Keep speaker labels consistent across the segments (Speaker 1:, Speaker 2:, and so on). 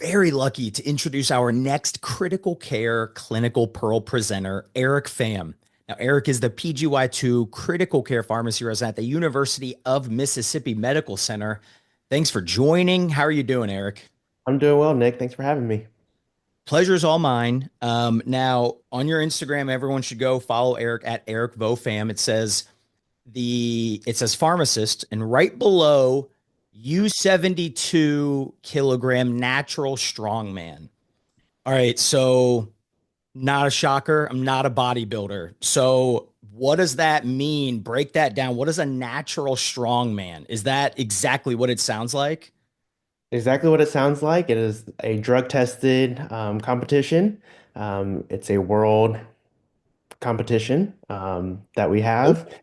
Speaker 1: very lucky to introduce our next critical care clinical pearl presenter, Eric Pham. Now, Eric is the PGY2 critical care pharmacy resident at the University of Mississippi Medical Center. Thanks for joining. How are you doing, Eric?
Speaker 2: I'm doing well, Nick. Thanks for having me.
Speaker 1: Pleasure's all mine. Now, on your Instagram, everyone should go follow Eric at Eric Vofam. It says pharmacist, and right below U72 kilogram natural strongman. All right, so not a shocker. I'm not a bodybuilder. So what does that mean? Break that down. What is a natural strongman? Is that exactly what it sounds like?
Speaker 2: Exactly what it sounds like. It is a drug-tested competition. It's a world competition that we
Speaker 1: Oh,
Speaker 2: have.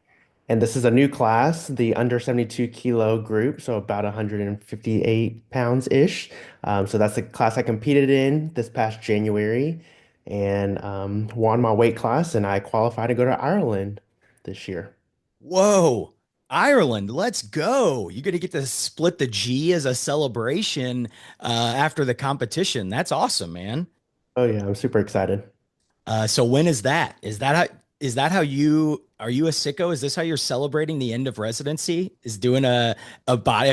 Speaker 2: And this is a new class, the under 72 kilo group, so about 158 pounds-ish. So that's the class I competed in this past January and won my weight class, and I qualified to go to Ireland this year.
Speaker 1: whoa. Ireland, let's go. You're going to get to split the G as a celebration after the competition. That's awesome, man.
Speaker 2: Oh yeah, I'm super excited.
Speaker 1: So when is that? Is that how you are you a sicko? Is this how you're celebrating the end of residency? Is doing a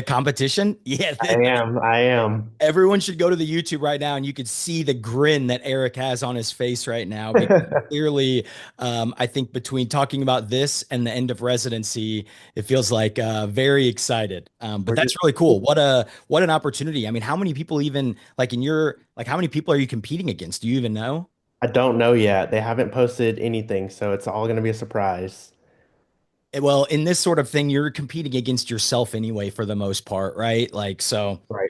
Speaker 1: competition? Yeah,
Speaker 2: I am. I am.
Speaker 1: everyone should go to the YouTube right now and you could see the grin that Eric has on his face right now because clearly, I think between talking about this and the end of residency, it feels like very excited. But
Speaker 2: We're
Speaker 1: that's
Speaker 2: just
Speaker 1: really cool. What an opportunity. I mean, how many people even like in your like how many people are you competing against? Do you even know?
Speaker 2: I don't know yet. They haven't posted anything, so it's all going to be a surprise.
Speaker 1: Well, in this sort of thing, you're competing against yourself anyway for the most part, right? Like
Speaker 2: Right.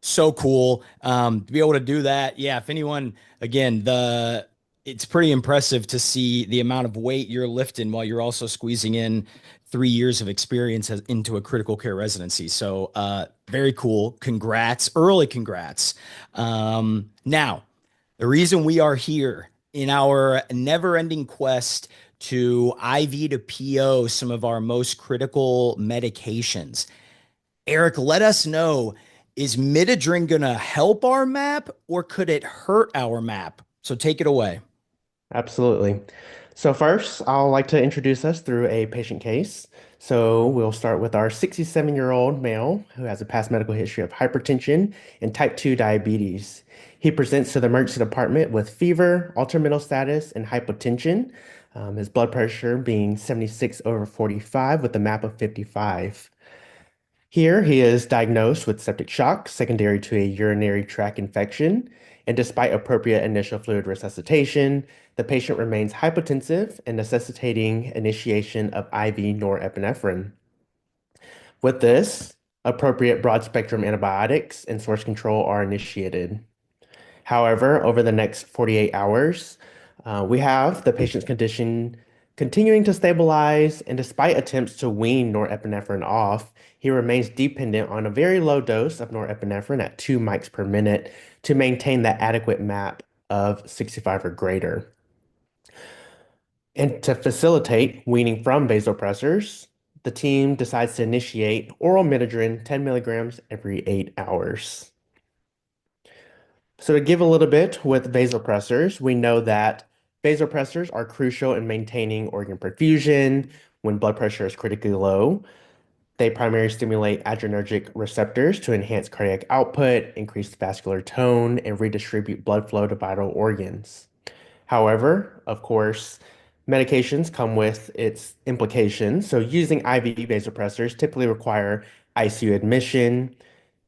Speaker 1: so cool to be able to do that. Yeah, if anyone, again, the it's pretty impressive to see the amount of weight you're lifting while you're also squeezing in 3 years of experience into a critical care residency. So very cool. Congrats, early congrats. Now, the reason we are here in our never-ending quest to IV to PO some of our most critical medications. Eric, let us know, is Midodrine going to help our map or could it hurt our map? So take it away.
Speaker 2: Absolutely. So first, I'll like to introduce us through a patient case. So we'll start with our 67-year-old male who has a past medical history of hypertension and type 2 diabetes. He presents to the emergency department with fever, altered mental status, and hypotension. His blood pressure being 76 over 45 with a map of 55. Here, he is diagnosed with septic shock secondary to a urinary tract infection, and despite appropriate initial fluid resuscitation, the patient remains hypotensive and necessitating initiation of IV norepinephrine. With this, appropriate broad-spectrum antibiotics and source control are initiated. However, over the next 48 hours, we have the patient's condition continuing to stabilize, and despite attempts to wean norepinephrine off, he remains dependent on a very low dose of norepinephrine at 2 mics per minute to maintain that adequate MAP of 65 or greater. And to facilitate weaning from vasopressors, the team decides to initiate oral midodrine 10 milligrams every 8 hours. So to give a little bit with vasopressors, we know that vasopressors are crucial in maintaining organ perfusion when blood pressure is critically low. They primarily stimulate adrenergic receptors to enhance cardiac output, increase vascular tone, and redistribute blood flow to vital organs. However, of course, medications come with its implications. So using IV vasopressors typically require ICU admission,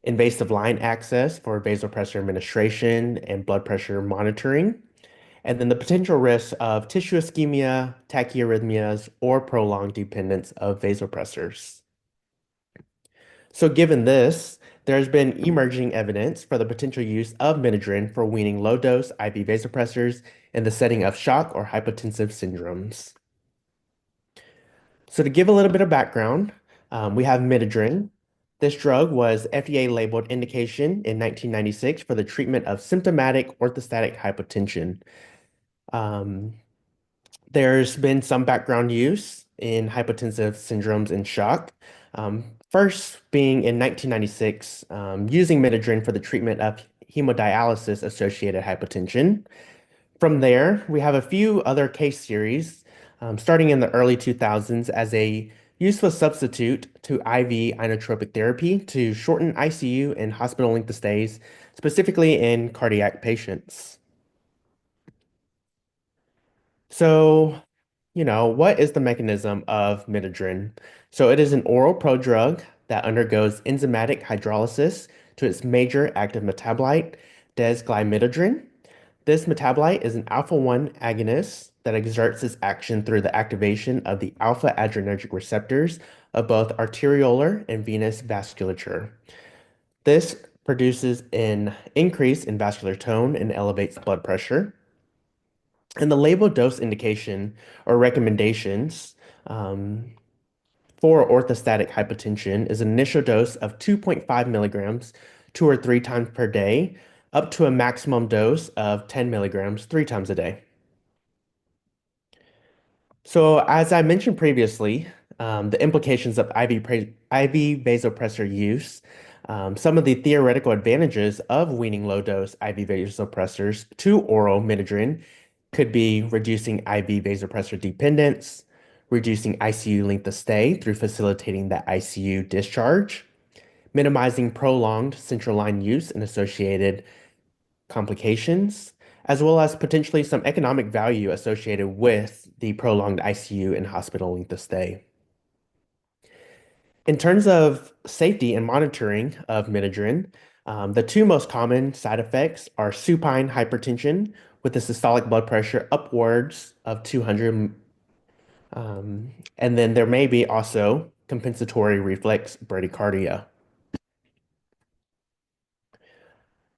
Speaker 2: invasive line access for vasopressor administration and blood pressure monitoring, and then the potential risks of tissue ischemia, tachyarrhythmias, or prolonged dependence of vasopressors. So given this, there has been emerging evidence for the potential use of Midodrine for weaning low-dose IV vasopressors in the setting of shock or hypotensive syndromes. So to give a little bit of background, we have Midodrine. This drug was FDA labeled indication in 1996 for the treatment of symptomatic orthostatic hypotension. Um, there's been some background use in hypotensive syndromes and shock. First being in 1996, using Midodrine for the treatment of hemodialysis-associated hypotension. From there, we have a few other case series, starting in the early 2000s as a useful substitute to IV inotropic therapy to shorten ICU and hospital length of stays, specifically in cardiac patients. So, what is the mechanism of midodrine? So it is an oral prodrug that undergoes enzymatic hydrolysis to its major active metabolite, desglymidodrine. This metabolite is an alpha-1 agonist that exerts its action through the activation of the alpha adrenergic receptors of both arteriolar and venous vasculature. This produces an increase in vascular tone and elevates blood pressure. And the label dose indication or recommendations um, for orthostatic hypotension is an initial dose of 2.5 milligrams 2 or 3 times per day, up to a maximum dose of 10 milligrams 3 times a day. So, as I mentioned previously, the implications of IV vasopressor use, some of the theoretical advantages of weaning low-dose IV vasopressors to oral midodrine could be reducing IV vasopressor dependence, reducing ICU length of stay through facilitating that ICU discharge, minimizing prolonged central line use and associated complications, as well as potentially some economic value associated with the prolonged ICU and hospital length of stay. In terms of safety and monitoring of midodrine, the two most common side effects are supine hypertension with a systolic blood pressure upwards of 200, and then there may be also compensatory reflex bradycardia.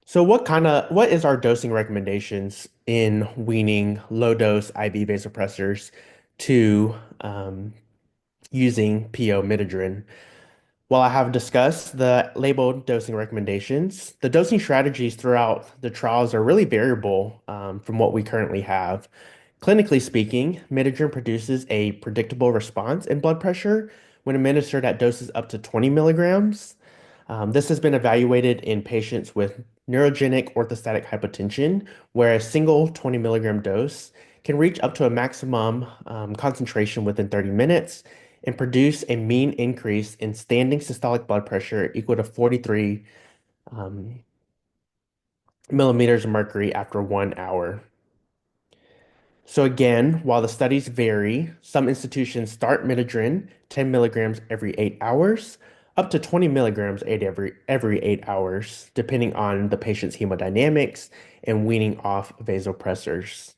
Speaker 2: So what is our dosing recommendations in weaning low dose IV vasopressors to using PO midodrine? While I have discussed the labeled dosing recommendations, the dosing strategies throughout the trials are really variable from what we currently have. Clinically speaking, midodrine produces a predictable response in blood pressure when administered at doses up to 20 milligrams. This has been evaluated in patients with neurogenic orthostatic hypotension, where a single 20 milligram dose can reach up to a maximum concentration within 30 minutes and produce a mean increase in standing systolic blood pressure equal to 43 um, millimeters of mercury after 1 hour. So again, while the studies vary, some institutions start midodrine 10 milligrams every 8 hours, up to 20 milligrams every 8 hours, depending on the patient's hemodynamics and weaning off vasopressors.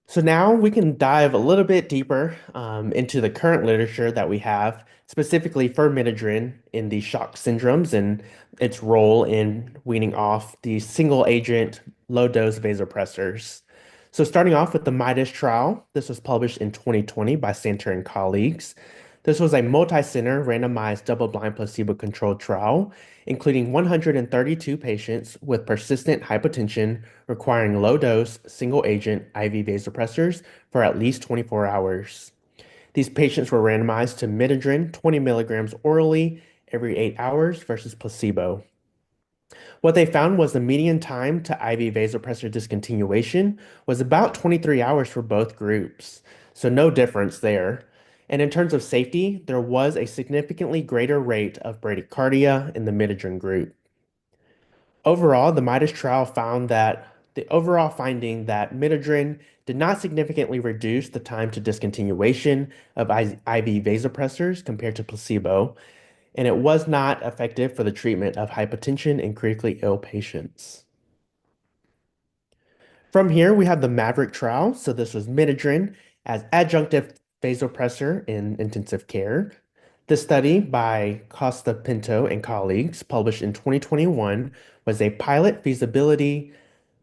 Speaker 2: So now we can dive a little bit deeper into the current literature that we have, specifically for midodrine in the shock syndromes and its role in weaning off the single agent low dose vasopressors. So starting off with the MIDAS trial, this was published in 2020 by Santer and colleagues. This was a multi-center randomized double-blind placebo-controlled trial, including 132 patients with persistent hypotension requiring low-dose single-agent IV vasopressors for at least 24 hours. These patients were randomized to midodrine 20 milligrams orally every 8 hours versus placebo. What they found was the median time to IV vasopressor discontinuation was about 23 hours for both groups, so no difference there. And in terms of safety, there was a significantly greater rate of bradycardia in the midodrine group. Overall, the MIDAS trial found that the overall finding that midodrine did not significantly reduce the time to discontinuation of IV vasopressors compared to placebo, and it was not effective for the treatment of hypertension in critically ill patients. From here, we have the Maverick trial. So this was midodrine as adjunctive vasopressor in intensive care. This study by Costa Pinto and colleagues, published in 2021, was a pilot feasibility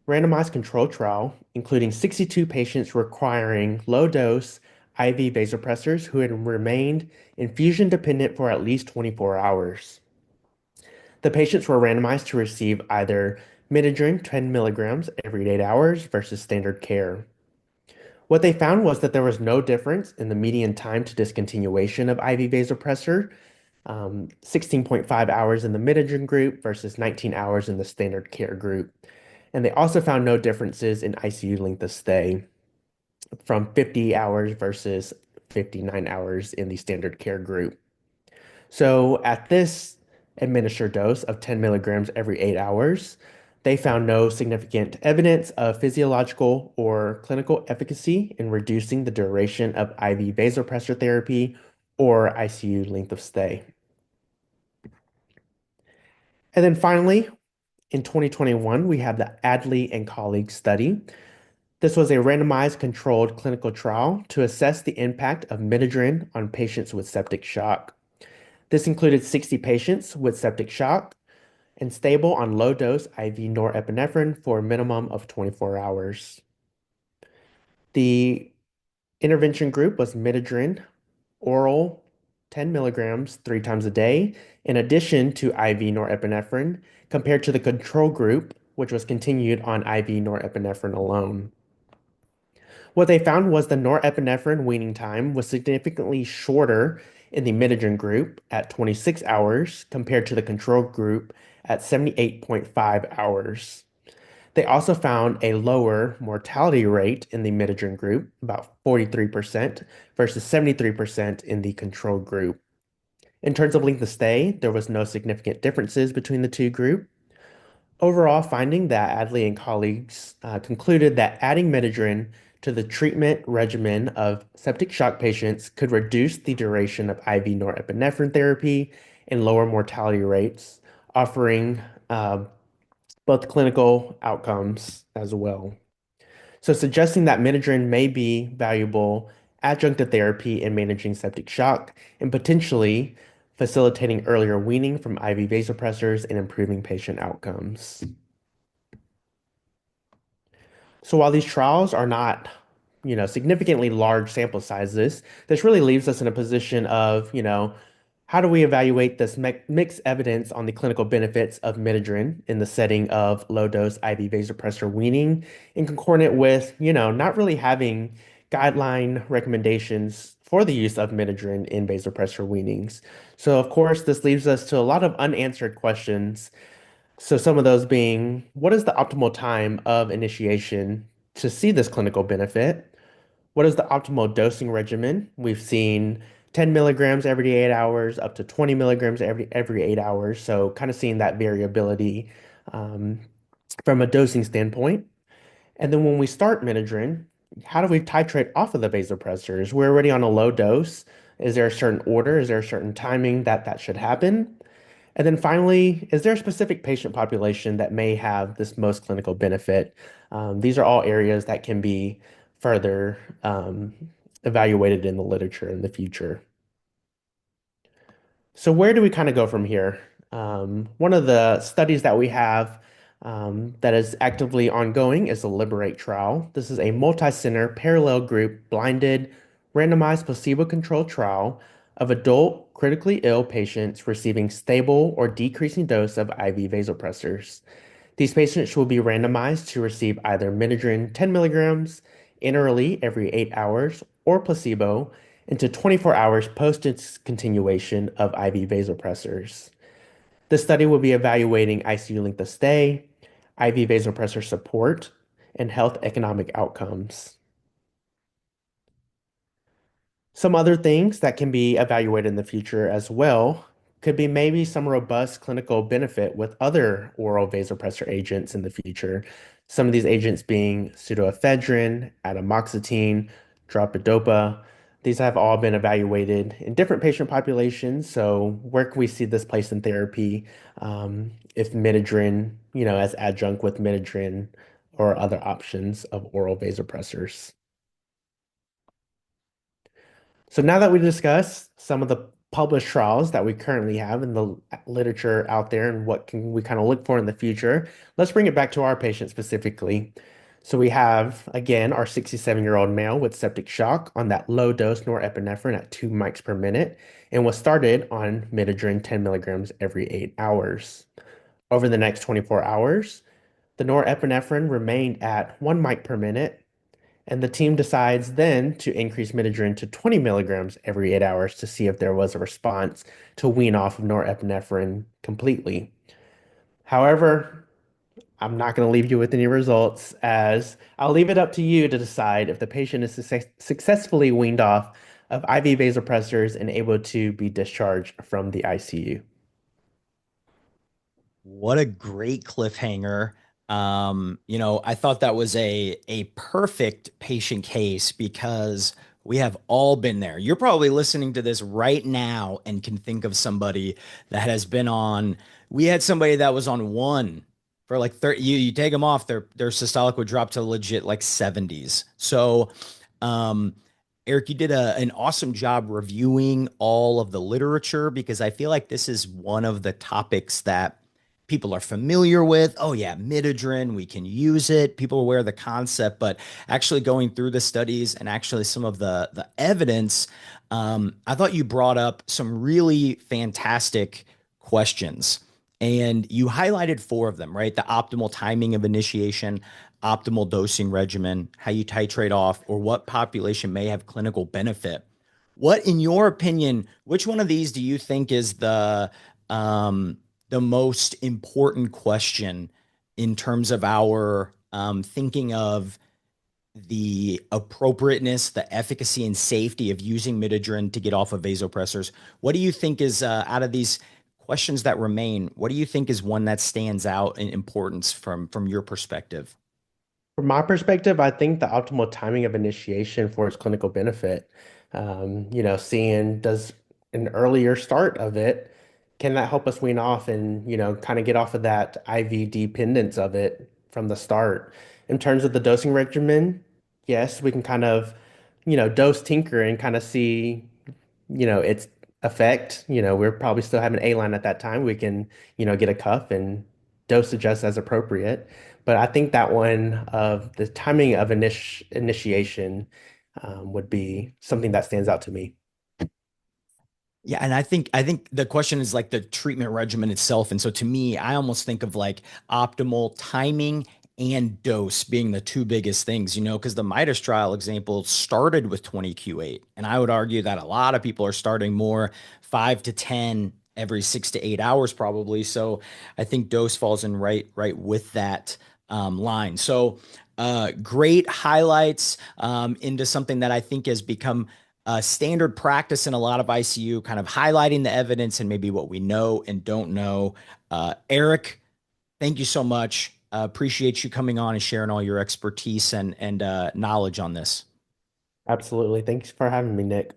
Speaker 2: randomized control trial, including 62 patients requiring low-dose IV vasopressors who had remained infusion dependent for at least 24 hours. The patients were randomized to receive either midodrine 10 milligrams every 8 hours versus standard care. What they found was that there was no difference in the median time to discontinuation of IV vasopressor 16.5 hours in the Midodrine group versus 19 hours in the standard care group. And they also found no differences in ICU length of stay from 50 hours versus 59 hours in the standard care group. So at this administered dose of 10 milligrams every 8 hours, they found no significant evidence of physiological or clinical efficacy in reducing the duration of IV vasopressor therapy or ICU length of stay. And then finally, in 2021, we have the Adley and colleagues study. This was a randomized controlled clinical trial to assess the impact of midodrine on patients with septic shock. This included 60 patients with septic shock and stable on low-dose IV norepinephrine for a minimum of 24 hours. The intervention group was midodrine, oral 10 milligrams 3 times a day, in addition to IV norepinephrine, compared to the control group, which was continued on IV norepinephrine alone. What they found was the norepinephrine weaning time was significantly shorter in the midodrine group at 26 hours compared to the control group at 78.5 hours. They also found a lower mortality rate in the midodrine group, about 43% versus 73% in the control group. In terms of length of stay, there was no significant differences between the two groups. Overall, finding that Adley and colleagues concluded that adding midodrine to the treatment regimen of septic shock patients could reduce the duration of IV norepinephrine therapy and lower mortality rates, offering both clinical outcomes as well. So, suggesting that midodrine may be valuable adjunctive therapy in managing septic shock and potentially facilitating earlier weaning from IV vasopressors and improving patient outcomes. So while these trials are not, significantly large sample sizes, this really leaves us in a position of, how do we evaluate this mixed evidence on the clinical benefits of midodrine in the setting of low-dose IV vasopressor weaning, in concordant with, not really having guideline recommendations for the use of midodrine in vasopressor weanings. So of course, this leaves us to a lot of unanswered questions, so some of those being, what is the optimal time of initiation to see this clinical benefit? What is the optimal dosing regimen? We've seen 10 milligrams every 8 hours, up to 20 milligrams every 8 hours. So kind of seeing that variability um, from a dosing standpoint. And then when we start midodrine, how do we titrate off of the vasopressors? We're already on a low dose. Is there a certain order? Is there a certain timing that that should happen? And then finally, is there a specific patient population that may have this most clinical benefit? These are all areas that can be further evaluated in the literature in the future. So where do we kind of go from here? One of the studies that we have that is actively ongoing is the Liberate trial. This is a multi-center parallel group blinded randomized placebo-controlled trial of adult critically ill patients receiving stable or decreasing dose of IV vasopressors. These patients will be randomized to receive either midodrine 10 milligrams interally every 8 hours or placebo into 24 hours post discontinuation of IV vasopressors. This study will be evaluating ICU length of stay, IV vasopressor support, and health economic outcomes. Some other things that can be evaluated in the future as well could be maybe some robust clinical benefit with other oral vasopressor agents in the future. Some of these agents being pseudoephedrine, atomoxetine, dropedopa. These have all been evaluated in different patient populations. So where can we see this place in therapy if midodrine, as adjunct with midodrine or other options of oral vasopressors? So now that we discussed some of the published trials that we currently have in the literature out there and what can we kind of look for in the future, let's bring it back to our patient specifically. So we have, again, our 67-year-old male with septic shock on that low dose norepinephrine at 2 mics per minute and was started on midodrine 10 milligrams every 8 hours. Over the next 24 hours, the norepinephrine remained at 1 mic per minute And the team decides then to increase Midodrine to 20 milligrams every 8 hours to see if there was a response to wean off of norepinephrine completely. However, I'm not going to leave you with any results, as I'll leave it up to you to decide if the patient is successfully weaned off of IV vasopressors and able to be discharged from the ICU.
Speaker 1: What a great cliffhanger. I thought that was a perfect patient case because we have all been there. You're probably listening to this right now and can think of somebody that has been on. We had somebody that was on one for like 30. You take them off, their systolic would drop to legit like 70s. So, um, Eric, you did an awesome job reviewing all of the literature because I feel like this is one of the topics that people are familiar with. Oh yeah, midodrine, we can use it. People are aware of the concept, but actually going through the studies and actually some of the evidence, I thought you brought up some really fantastic questions. And you highlighted four of them, right? The optimal timing of initiation, optimal dosing regimen, how you titrate off, or what population may have clinical benefit. What, in your opinion, which one of these do you think is um, the most important question in terms of our thinking of the appropriateness, the efficacy, and safety of using midodrine to get off of vasopressors? What do you think is out of these questions that remain? What do you think is one that stands out in importance from your perspective?
Speaker 2: From my perspective, I think the optimal timing of initiation for its clinical benefit, seeing does an earlier start of it, can that help us wean off and, kind of get off of that IV dependence of it from the start? In terms of the dosing regimen, yes, we can kind of, dose tinker and kind of see its effect. We're probably still having A line at that time. We can, get a cuff and dose adjust as appropriate. But I think that one of the timing of initiation would be something that stands out to me.
Speaker 1: Yeah, and I think the question is like the treatment regimen itself. And so to me, I almost think of like optimal timing and dose being the two biggest things, because the Midas trial example started with 20 Q8. And I would argue that a lot of people are starting more 5 to 10 every 6 to 8 hours, probably. So I think dose falls in right with that line. So great highlights into something that I think has become standard practice in a lot of ICU, kind of highlighting the evidence and maybe what we know and don't know. Eric, thank you so much. Appreciate you coming on and sharing all your expertise and knowledge on this.
Speaker 2: Absolutely. Thanks for having me, Nick.